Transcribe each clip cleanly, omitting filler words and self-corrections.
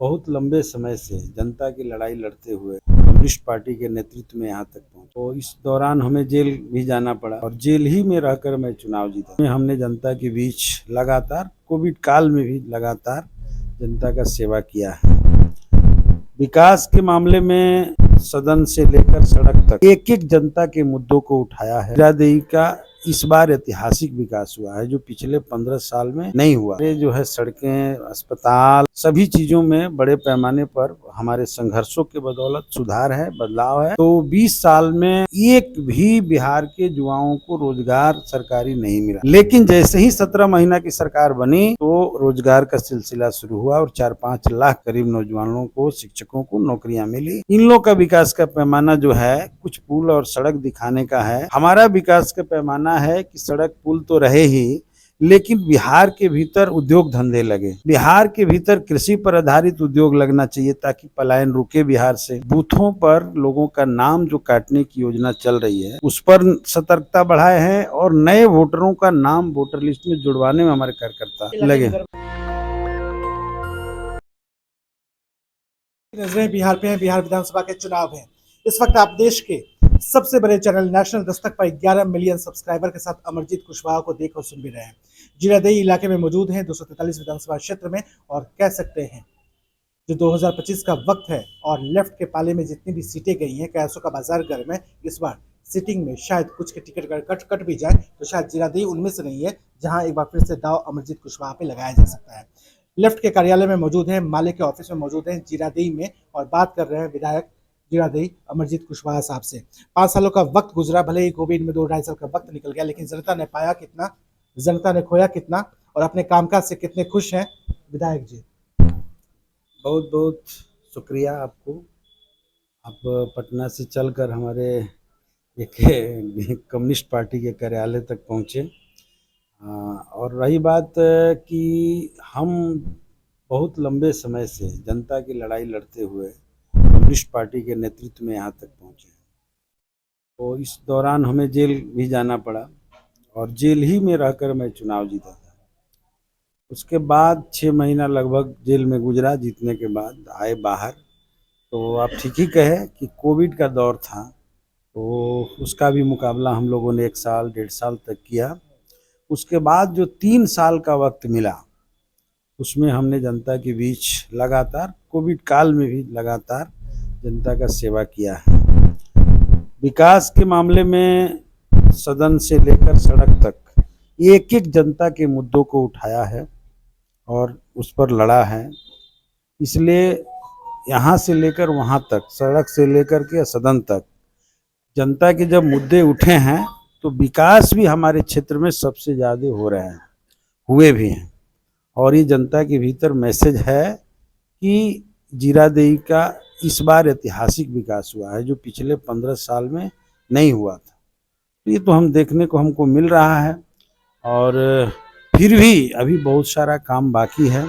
बहुत लंबे समय से जनता की लड़ाई लड़ते हुए कम्युनिस्ट पार्टी के नेतृत्व में यहाँ तक पहुंचे। तो इस दौरान हमें जेल भी जाना पड़ा और जेल ही में रहकर मैं चुनाव जीता। हमने जनता के बीच लगातार कोविड काल में भी लगातार जनता का सेवा किया है। विकास के मामले में सदन से लेकर सड़क तक एक एक जनता के मुद्दों को उठाया है। जीरादेई का इस बार ऐतिहासिक विकास हुआ है जो पिछले 15 साल में नहीं हुआ। ये जो है सड़कें, अस्पताल, सभी चीजों में बड़े पैमाने पर हमारे संघर्षों के बदौलत सुधार है, बदलाव है। तो 20 साल में एक भी बिहार के युवाओं को रोजगार सरकारी नहीं मिला, लेकिन जैसे ही 17 महीना की सरकार बनी तो रोजगार का सिलसिला शुरू हुआ और 4-5 लाख करीब नौजवानों को, शिक्षकों को नौकरियां मिली। इन लोगों का विकास का पैमाना जो है कुछ पुल और सड़क दिखाने का है। हमारा विकास का पैमाना है कि सड़क पुल तो रहे ही, लेकिन बिहार के भीतर उद्योग धंधे लगे। बिहार के भीतर कृषि पर आधारित उद्योग लगना चाहिए ताकि पलायन रुके बिहार से। बूथों पर लोगों का नाम जो काटने की योजना चल रही है उस पर सतर्कता बढ़ाए हैं और नए वोटरों का नाम वोटर लिस्ट में जुड़वाने में हमारे कार्यकर्ता लगे। नजरें बिहार पे हैं। बिहार विधानसभा के चुनाव हैं। इस वक्त आप देश के सबसे बड़े चैनल नेशनल दस्तक पर 11 मिलियन सब्सक्राइबर के साथ अमरजीत कुशवाहा को देख और सुन भी रहे हैं। जीरादेई इलाके में मौजूद हैं 243 विधानसभा क्षेत्र में, और कह सकते हैं जो 2025 का वक्त है और लेफ्ट के पाले में जितनी भी सीटें गई हैं, कैसों का बाजार गर्म है। इस बार सीटिंग में शायद कुछ के टिकट कट भी जाए तो शायद जीरादेई उनमें से नहीं है जहां एक बार फिर से दाव अमरजीत कुशवाहा पे लगाया जा सकता है। लेफ्ट के कार्यालय में मौजूद हैं, माले के ऑफिस में मौजूद हैं जीरादेई में, और बात कर रहे हैं विधायक जीरादेई अमरजीत कुशवाहा साहब से। 5 सालों का वक्त गुजरा, भले ही कोविड में 2-2.5 साल का वक्त निकल गया, लेकिन जनता ने पाया कितना, जनता ने खोया कितना, और अपने कामकाज से कितने खुश हैं विधायक जी? बहुत बहुत शुक्रिया आपको। आप पटना से चलकर हमारे एक कम्युनिस्ट पार्टी के कार्यालय तक पहुँचे। और रही बात कि हम बहुत लंबे समय से जनता की लड़ाई लड़ते हुए कम्युनिस्ट पार्टी के नेतृत्व में यहाँ तक पहुँचे। तो इस दौरान हमें जेल भी जाना पड़ा और जेल ही में रहकर मैं चुनाव जीता था। उसके बाद 6 महीना लगभग जेल में गुजरा। जीतने के बाद आए बाहर, तो आप ठीक ही कहे कि कोविड का दौर था, तो उसका भी मुकाबला हम लोगों ने 1 साल 1.5 साल तक किया। उसके बाद जो 3 साल का वक्त मिला उसमें हमने जनता के बीच लगातार कोविड काल में भी लगातार जनता का सेवा किया है। विकास के मामले में सदन से लेकर सड़क तक एक एक जनता के मुद्दों को उठाया है और उस पर लड़ा है। इसलिए यहाँ से लेकर वहाँ तक, सड़क से लेकर के सदन तक जनता के जब मुद्दे उठे हैं तो विकास भी हमारे क्षेत्र में सबसे ज़्यादा हो रहे हैं, हुए भी हैं। और ये जनता के भीतर मैसेज है कि जीरादेई का इस बार ऐतिहासिक विकास हुआ है जो पिछले 15 साल में नहीं हुआ था। तो ये तो हम देखने को हमको मिल रहा है, और फिर भी अभी बहुत सारा काम बाकी है।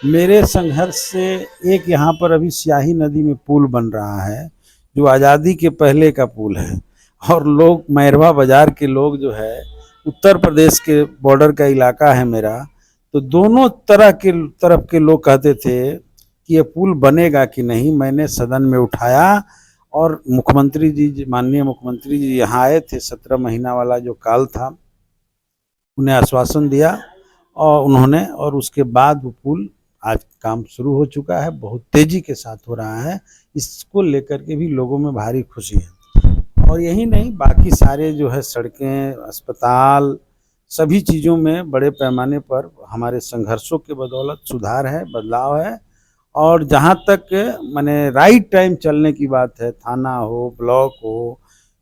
मेरे संघर्ष से एक यहाँ पर अभी स्याही नदी में पुल बन रहा है जो आज़ादी के पहले का पुल है, और लोग मैरवा बाजार के लोग जो है, उत्तर प्रदेश के बॉर्डर का इलाका है मेरा, तो दोनों तरफ के लोग कहते थे कि ये पुल बनेगा कि नहीं। मैंने सदन में उठाया और मुख्यमंत्री जी, माननीय मुख्यमंत्री जी यहाँ आए थे। 17 महीना वाला जो काल था उन्हें आश्वासन दिया और उन्होंने, और उसके बाद वो पुल आज काम शुरू हो चुका है, बहुत तेजी के साथ हो रहा है। इसको लेकर के भी लोगों में भारी खुशी है। और यही नहीं, बाकी सारे जो है सड़कें, अस्पताल, सभी चीज़ों में बड़े पैमाने पर हमारे संघर्षों के बदौलत सुधार है, बदलाव है। और जहाँ तक माने राइट टाइम चलने की बात है, थाना हो, ब्लॉक हो,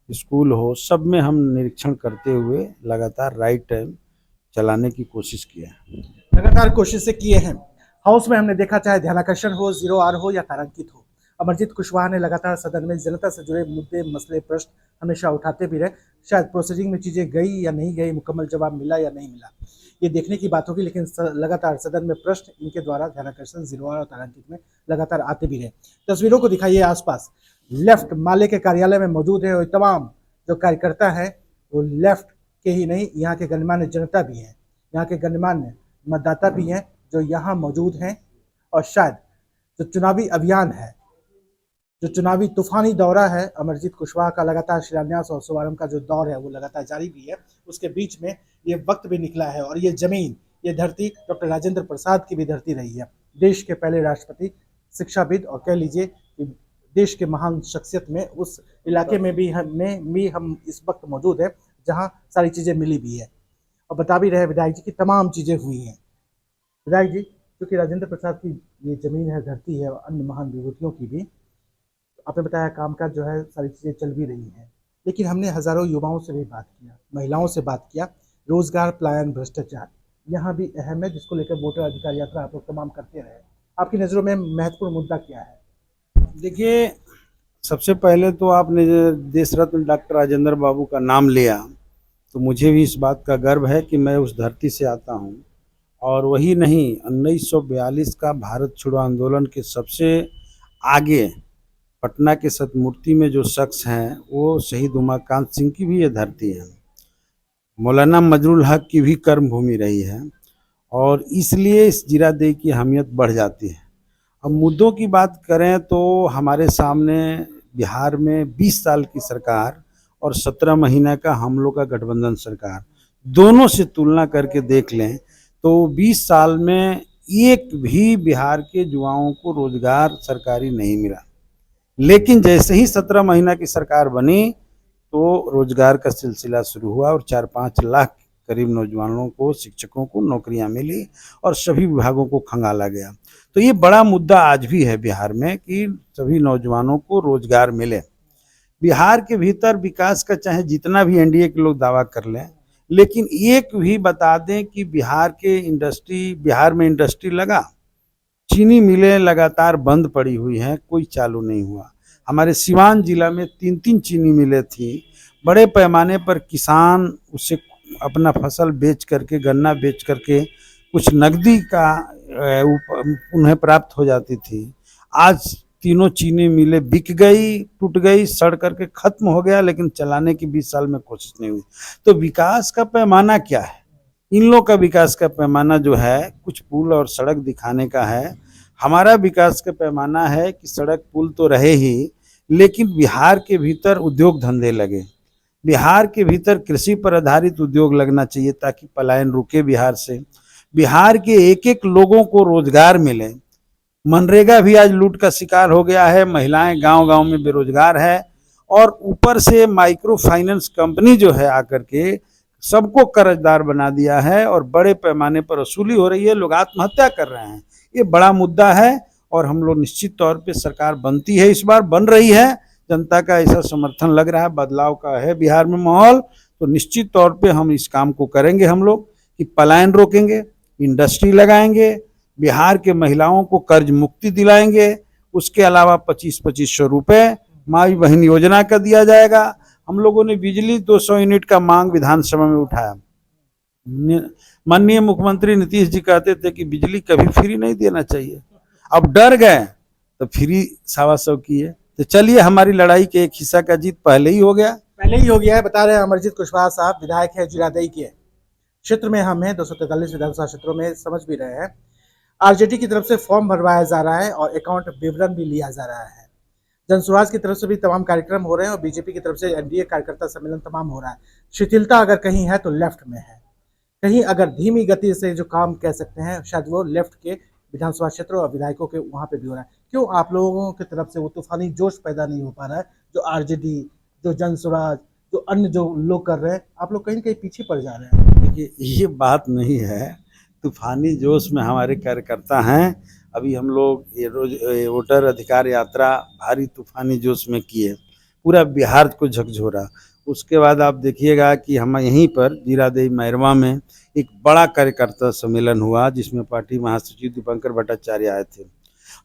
स्कूल हो, सब में हम निरीक्षण करते हुए लगातार राइट टाइम चलाने की कोशिश की है। लगातार कोशिशें किए हैं। हाउस में हमने देखा, चाहे ध्यानाकर्षण हो, 0 आर हो या तारांकित हो, अमरजीत कुशवाहा ने लगातार सदन में जनता से जुड़े मुद्दे, मसले, प्रश्न हमेशा उठाते भी रहे। शायद प्रोसीडिंग में चीजें गई या नहीं गई, मुकम्मल जवाब मिला या नहीं मिला, ये देखने की बात होगी, लेकिन लगातार सदन में प्रश्न इनके द्वारा ध्यानाकर्षण, 0 आर और तारांकित में लगातार आते भी रहे। तस्वीरों को दिखाइए आसपास। लेफ्ट माले के कार्यालय में मौजूद है, और तमाम जो कार्यकर्ता है वो लेफ्ट के ही नहीं, यहाँ के गणमान्य जनता भी हैं, यहाँ के गणमान्य मतदाता भी हैं जो यहाँ मौजूद हैं। और शायद जो चुनावी अभियान है, जो चुनावी तूफानी दौरा है, अमरजीत कुशवाहा का लगातार शिलान्यास और शुभारंभ का जो दौर है वो लगातार जारी भी है। उसके बीच में ये वक्त भी निकला है और ये जमीन, ये धरती डॉक्टर राजेंद्र प्रसाद की भी धरती रही है। देश के पहले राष्ट्रपति, शिक्षाविद और कह लीजिए कि देश के महान शख्सियत में उस इलाके में भी हम इस वक्त मौजूद है जहाँ सारी चीज़ें मिली भी है। और बता भी रहे विधायक जी की तमाम चीज़ें हुई हैं। विधायक जी, क्योंकि राजेंद्र प्रसाद की ये जमीन है, धरती है और अन्य महान विभूतियों की भी, आपने बताया कामकाज जो है सारी चीज़ें चल भी रही हैं, लेकिन हमने हज़ारों युवाओं से भी बात किया, महिलाओं से बात किया। रोजगार, पलायन, भ्रष्टाचार यहाँ भी अहम है, जिसको लेकर वोटर अधिकार यात्रा आप लोग तमाम करते रहे। आपकी नज़रों में महत्वपूर्ण मुद्दा क्या है? देखिए, सबसे पहले तो आपने देश रत्न डॉक्टर राजेंद्र बाबू का नाम लिया, तो मुझे भी इस बात का गर्व है कि मैं उस धरती से आता हूँ। और वही नहीं, 1942 का भारत छोड़ो आंदोलन के सबसे आगे पटना के सतमूर्ति में जो शख्स हैं वो शहीद उमाकांत सिंह की भी ये धरती है। मौलाना मजरुल हक की भी कर्म भूमि रही है और इसलिए इस जीरादेई की अहमियत बढ़ जाती है। अब मुद्दों की बात करें तो हमारे सामने बिहार में 20 साल की सरकार और 17 महीने का हम लोग का गठबंधन सरकार, दोनों से तुलना करके देख लें तो 20 साल में एक भी बिहार के युवाओं को रोजगार सरकारी नहीं मिला। लेकिन जैसे ही 17 महीना की सरकार बनी तो रोजगार का सिलसिला शुरू हुआ और 4-5 लाख करीब नौजवानों को, शिक्षकों को नौकरियां मिली और सभी विभागों को खंगाला गया। तो ये बड़ा मुद्दा आज भी है बिहार में कि सभी नौजवानों को रोजगार मिले। बिहार के भीतर विकास का चाहे जितना भी एनडीए के लोग दावा कर लें, लेकिन एक भी बता दें कि बिहार में इंडस्ट्री लगा। चीनी मिलें लगातार बंद पड़ी हुई हैं, कोई चालू नहीं हुआ। हमारे सिवान जिला में 3-3 चीनी मिलें थी। बड़े पैमाने पर किसान उससे अपना फसल बेच करके, गन्ना बेच करके कुछ नकदी का उन्हें प्राप्त हो जाती थी। आज तीनों चीनी मिलें बिक गई, टूट गई, सड़ करके खत्म हो गया, लेकिन चलाने की 20 साल में कोशिश नहीं हुई। तो विकास का पैमाना क्या है? इन लोग का विकास का पैमाना जो है कुछ पुल और सड़क दिखाने का है। हमारा विकास का पैमाना है कि सड़क पुल तो रहे ही, लेकिन बिहार के भीतर उद्योग धंधे लगे। बिहार के भीतर कृषि पर आधारित उद्योग लगना चाहिए ताकि पलायन रुके बिहार से। बिहार के एक एक लोगों को रोजगार मिले। मनरेगा भी आज लूट का शिकार हो गया है, महिलाएं गांव-गांव में बेरोजगार है और ऊपर से माइक्रो फाइनेंस कंपनी जो है आकर के सबको कर्जदार बना दिया है और बड़े पैमाने पर वसूली हो रही है, लोग आत्महत्या कर रहे हैं। ये बड़ा मुद्दा है और हम लोग निश्चित तौर पे सरकार बनती है, इस बार बन रही है, जनता का ऐसा समर्थन लग रहा है, बदलाव का है बिहार में माहौल, तो निश्चित तौर पे हम इस काम को करेंगे हम लोग कि पलायन रोकेंगे, इंडस्ट्री लगाएंगे, बिहार के महिलाओं को कर्ज मुक्ति दिलाएंगे। उसके अलावा 25-2500 रुपये माई बहन योजना का दिया जाएगा। हम लोगों ने बिजली 200 यूनिट का मांग विधानसभा में उठाया। माननीय मुख्यमंत्री नीतीश जी कहते थे कि बिजली कभी फ्री नहीं देना चाहिए, अब डर गए तो फ्री 125 की है। तो चलिए, हमारी लड़ाई के एक हिस्सा का जीत पहले ही हो गया है। बता रहे हैं अमरजीत कुशवाहा साहब, विधायक है जीरादेई के क्षेत्र में। हम हैं 243 विधानसभा क्षेत्रों में, समझ भी रहे हैं। आरजेडी की तरफ से फॉर्म भरवाया जा रहा है और अकाउंट विवरण भी लिया जा रहा है। जनसुराज की तरफ से भी तमाम कार्यक्रम हो रहे हैं और बीजेपी की तरफ से एनडीए कार्यकर्ता सम्मेलन तमाम हो रहा है। शिथिलता अगर कहीं है तो लेफ्ट में है, कहीं अगर धीमी गति से जो काम कह सकते हैं शायद वो लेफ्ट के विधानसभा क्षेत्रों और विधायकों के वहाँ पे भी हो रहा है। क्यों आप लोगों की तरफ से वो तूफानी जोश पैदा नहीं हो पा रहा है जो आरजेडी, जो जनसुराज, जो अन्य जो लोग कर रहे हैं? आप लोग कहीं ना कहीं पीछे पड़ जा रहे हैं। देखिए, ये बात नहीं है, तूफानी जोश में हमारे कार्यकर्ता हैं। अभी हम लोग ये वोटर अधिकार यात्रा भारी तूफानी जोश में किए, पूरा बिहार को झकझोरा। उसके बाद आप देखिएगा कि हम यहीं पर जीरादेई मैरवा में एक बड़ा कार्यकर्ता सम्मेलन हुआ जिसमें पार्टी महासचिव दीपंकर भट्टाचार्य आए थे।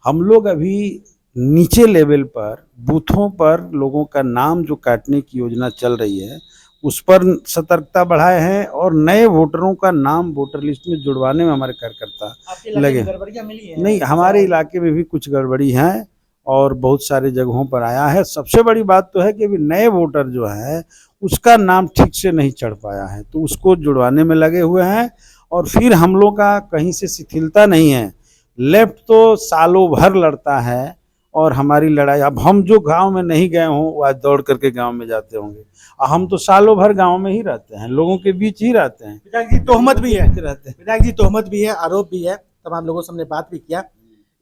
हम लोग अभी नीचे लेवल पर बूथों पर लोगों का नाम जो काटने की योजना चल रही है उस पर सतर्कता बढ़ाए हैं और नए वोटरों का नाम वोटर लिस्ट में जुड़वाने में हमारे कार्यकर्ता लगे। गड़बड़ियां मिली हैं? नहीं, हमारे इलाके में भी कुछ गड़बड़ी है और बहुत सारे जगहों पर आया है। सबसे बड़ी बात तो है कि अभी नए वोटर जो है उसका नाम ठीक से नहीं चढ़ पाया है, तो उसको जुड़वाने में लगे हुए हैं। और फिर हम लोग का कहीं से शिथिलता नहीं है, लेफ्ट तो सालों भर लड़ता है और हमारी लड़ाई, अब हम जो गांव में नहीं गए हों वो आज दौड़ करके गांव में जाते होंगे, और हम तो सालों भर गांव में ही रहते हैं, लोगों के बीच ही रहते हैं। विधायक जी तोहमत भी है, रहते हैं। विधायक जी तोहमत भी है, आरोप भी है, तमाम लोगों से हमने बात भी किया।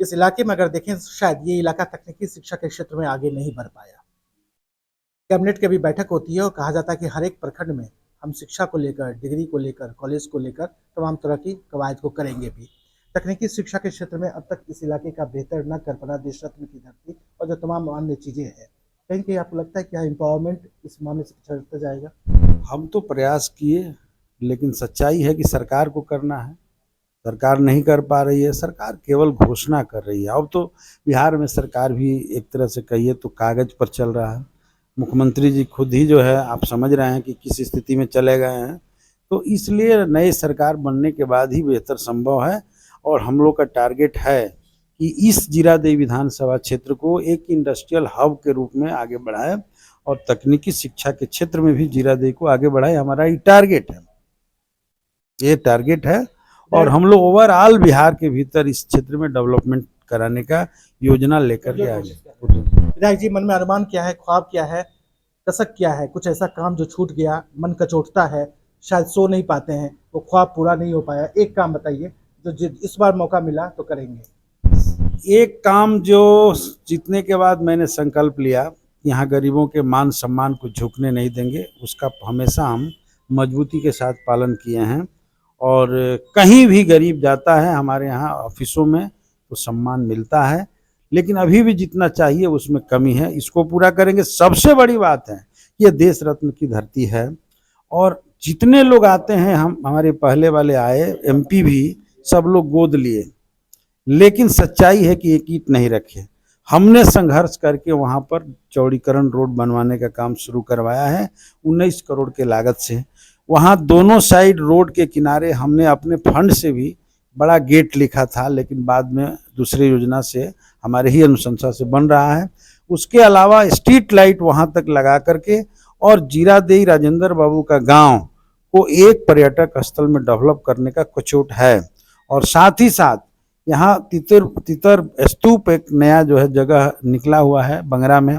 इस इलाके में अगर देखें शायद ये इलाका तकनीकी शिक्षा के क्षेत्र में आगे नहीं बढ़ पाया। कैबिनेट की भी बैठक होती है और कहा जाता है कि हर एक प्रखंड में हम शिक्षा को लेकर, डिग्री को लेकर, कॉलेज को लेकर तमाम तरह की कवायद को करेंगे भी। तकनीकी शिक्षा के क्षेत्र में अब तक इस इलाके का बेहतर न कर पाना, देश रत्न की धरती और जो तमाम अन्य चीज़ें हैं, कहीं कहीं आपको लगता है कि एम्पावरमेंट इस मामले से पिछड़ता जाएगा? हम तो प्रयास किए, लेकिन सच्चाई है कि सरकार को करना है, सरकार नहीं कर पा रही है। सरकार केवल घोषणा कर रही है। अब तो बिहार में सरकार भी एक तरह से कहिए तो कागज पर चल रहा है। मुख्यमंत्री जी खुद ही जो है, आप समझ रहे हैं कि किस स्थिति में चले गए हैं, तो इसलिए नई सरकार बनने के बाद ही बेहतर संभव है। और हम लोग का टारगेट है कि इस जीरादेई विधानसभा क्षेत्र को एक इंडस्ट्रियल हब के रूप में आगे बढ़ाए और तकनीकी शिक्षा के क्षेत्र में भी जीरादेई को आगे बढ़ाए। हमारा ये टारगेट है, ये टारगेट है। और हम लोग ओवरऑल बिहार के भीतर इस क्षेत्र में डेवलपमेंट कराने का योजना लेकर के आगे। विधायक जी मन में अनुमान क्या है, ख्वाब क्या है, कसक क्या है? कुछ ऐसा काम जो छूट गया, मन कचोटता है, शायद सो नहीं पाते हैं, वो ख्वाब पूरा नहीं हो पाया, एक काम बताइए जो इस बार मौका मिला तो करेंगे। एक काम जो जीतने के बाद मैंने संकल्प लिया, यहाँ गरीबों के मान सम्मान को झुकने नहीं देंगे, उसका हमेशा हम मजबूती के साथ पालन किए हैं। और कहीं भी गरीब जाता है हमारे यहाँ ऑफिसों में तो सम्मान मिलता है, लेकिन अभी भी जितना चाहिए उसमें कमी है, इसको पूरा करेंगे। सबसे बड़ी बात है ये देश रत्न की धरती है और जितने लोग आते हैं, हमारे पहले वाले आए एमपी भी सब लोग गोद लिए, लेकिन सच्चाई है कि एक ईंट नहीं रखे। हमने संघर्ष करके वहाँ पर चौड़ीकरण रोड बनवाने का काम शुरू करवाया है 19 करोड़ के लागत से। वहाँ दोनों साइड रोड के किनारे हमने अपने फंड से भी बड़ा गेट लिखा था, लेकिन बाद में दूसरी योजना से हमारे ही अनुशंसा से बन रहा है। उसके अलावा स्ट्रीट लाइट वहाँ तक लगा करके और जीरादेई राजेंद्र बाबू का गांव को एक पर्यटक स्थल में डेवलप करने का कचोट है। और साथ ही साथ यहाँ तितर स्तूप एक नया जो है जगह निकला हुआ है बंगरा में,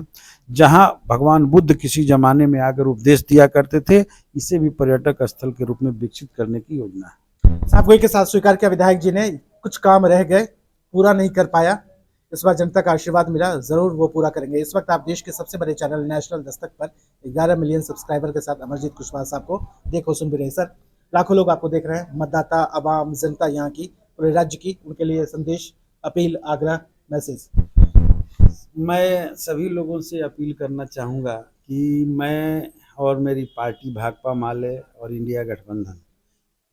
जहाँ भगवान बुद्ध किसी जमाने में आकर उपदेश दिया करते थे, इसे भी पर्यटक स्थल के रूप में विकसित करने की योजना है। साफ के साथ स्वीकार किया विधायक जी ने, कुछ काम रह गए, पूरा नहीं कर पाया, इस बार जनता का आशीर्वाद मिला, जरूर वो पूरा करेंगे। इस वक्त आप देश के सबसे बड़े चैनल नेशनल दस्तक पर 11 मिलियन सब्सक्राइबर के साथ अमरजीत कुशवाहा साहब को देखो सुन भी रहे। सर, लाखों लोग आपको देख रहे हैं, मतदाता, आवाम, जनता यहाँ की, पूरे राज्य की, उनके लिए संदेश, अपील, आग्रह, मैसेज। मैं सभी लोगों से अपील करना चाहूँगा कि मैं और मेरी पार्टी भाकपा माले और इंडिया गठबंधन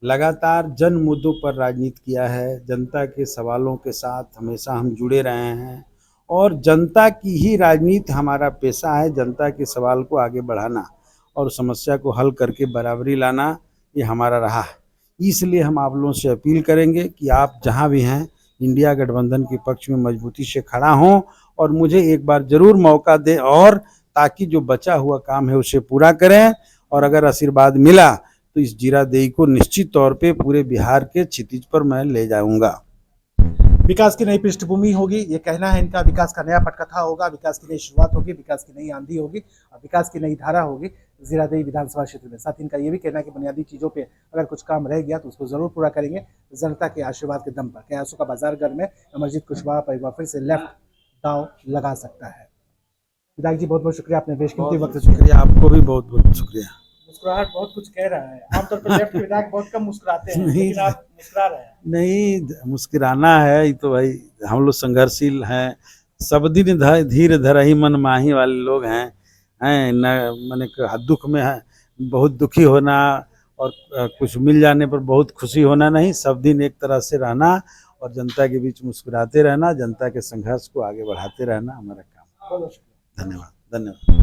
लगातार जन मुद्दों पर राजनीति किया है। जनता के सवालों के साथ हमेशा हम जुड़े रहे हैं और जनता की ही राजनीति हमारा पेशा है। जनता के सवाल को आगे बढ़ाना और समस्या को हल करके बराबरी लाना, ये हमारा रहा है। इसलिए हम आप लोगों से अपील करेंगे कि आप जहां भी हैं इंडिया गठबंधन के पक्ष में मजबूती से खड़ा हों और मुझे एक बार ज़रूर मौका दें, और ताकि जो बचा हुआ काम है उसे पूरा करें। और अगर आशीर्वाद मिला तो इस जीरादेई को निश्चित तौर पे पूरे बिहार के क्षितिज पर मैं ले जाऊंगा। विकास की नई पृष्ठभूमि होगी, ये कहना है इनका। विकास का नया पटकथा होगा, विकास की नई शुरुआत होगी, विकास की नई आंधी होगी और विकास की नई धारा होगी जीरादेई विधानसभा क्षेत्र में। साथ ही इनका ये भी कहना है कि बुनियादी चीज़ों पे अगर कुछ काम रह गया तो उसको जरूर पूरा करेंगे जनता के आशीर्वाद के दम पर। कयासों का बाजारगढ़ में अमरजीत कुशवाहा पर एक बार फिर से लेफ्ट दांव लगा सकता है। विधायक जी बहुत बहुत शुक्रिया, अपने बेशकीमती वक्त। शुक्रिया, आपको भी बहुत बहुत शुक्रिया। मुस्कुराहट बहुत कुछ कह रहा है, आमतौर पर लेफ्ट विधायक बहुत कम मुस्कुराते हैं, लेकिन आप मुस्कुरा रहे हैं। नहीं, मुस्कुराना है, ये तो भाई हम लोग संघर्षशील हैं, सब दिन धीर धरहि मन माही वाले लोग हैं न। मैंने दुख में है बहुत दुखी होना और कुछ मिल जाने पर बहुत खुशी होना नहीं, सब दिन एक तरह से रहना और जनता के बीच मुस्कुराते रहना, जनता के संघर्ष को आगे बढ़ाते रहना हमारा काम। धन्यवाद, धन्यवाद।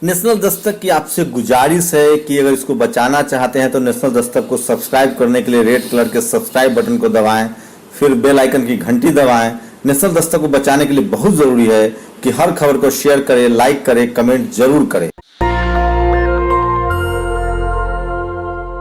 नेशनल दस्तक की आपसे गुजारिश है कि अगर इसको बचाना चाहते हैं तो नेशनल दस्तक को सब्सक्राइब करने के लिए रेड कलर के सब्सक्राइब बटन को दबाएं, फिर बेल आइकन की घंटी दबाएं। नेशनल दस्तक को बचाने के लिए बहुत जरूरी है कि हर खबर को शेयर करें, लाइक करें, कमेंट जरूर करें।